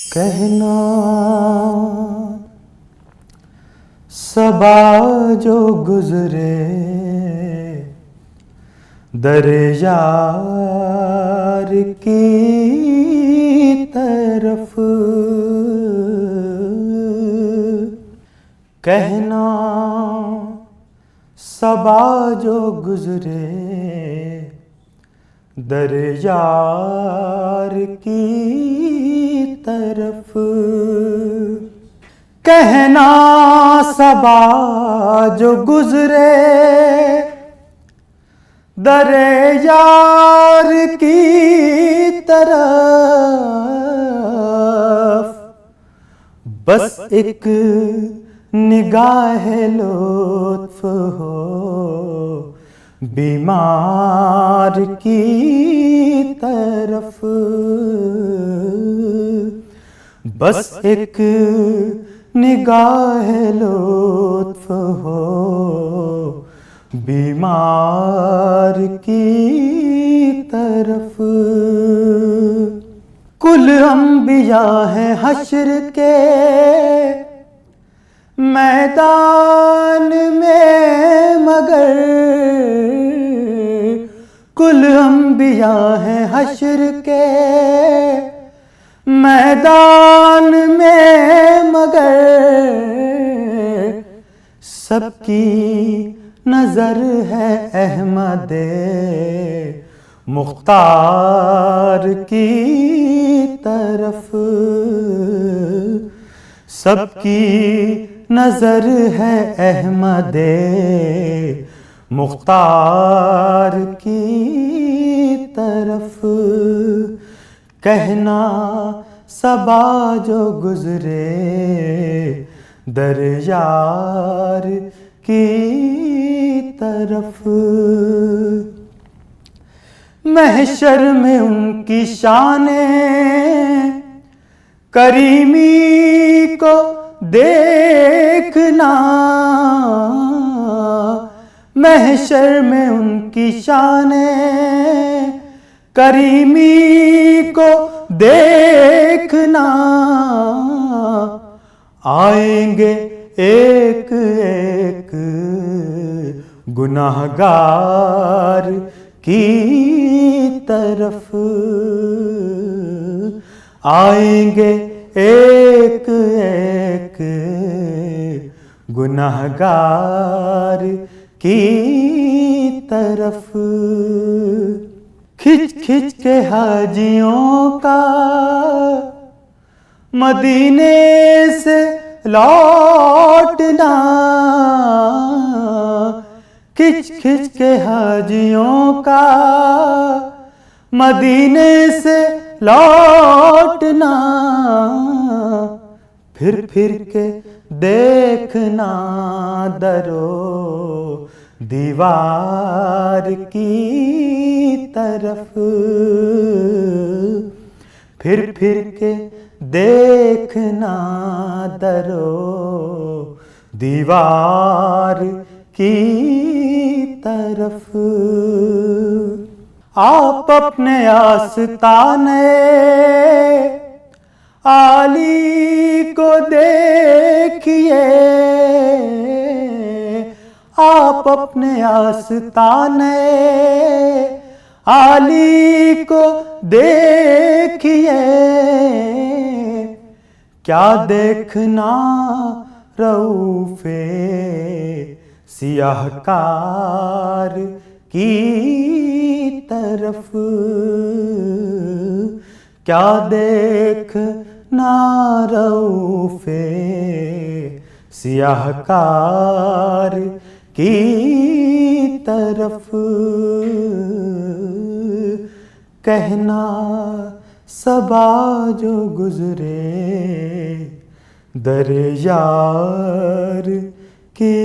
कहना सबा जो गुजरे दर यार की तरफ, कहना सबा जो गुजरे दर यार की तरफ, कहना सबा जो गुजरे दर यार की तरफ, बस एक निगाह लुत्फ हो बीमार की तरफ, बस एक निगाह लुत्फ हो बीमार की तरफ। कुल अंबिया हैं हश्र के मैदान में, मगर कुल अंबिया हैं हश्र के मैदान में, मगर सबकी नजर है अहमदे मुख्तार की तरफ, सबकी नजर है अहमदे मुख्तार की तरफ, कहना सबा जो गुजरे दर यार की तरफ। महशर में उनकी शाने करीमी को देखना, महशर में उनकी शाने करीमी को देखना, आएंगे एक एक गुनाहगार की तरफ, आएंगे एक एक गुनाहगार की तरफ। खिंच खिंच के हाजियों का मदीने से लौटना, खिंच खिंच के हाजियों का मदीने से लौटना, फिर फिर के देखना दरो दीवार की तरफ, फिर फिर के देखना दरो दीवार की तरफ। आप अपने आस्ताने आली को देखिए, आप अपने आस्ताने आली को देखिए, क्या देखना रऊफ़े सियाहकार की तरफ, क्या देखना रऊफ़े सियाहकार की तरफ, कहना सबा जो गुजरे दर यार की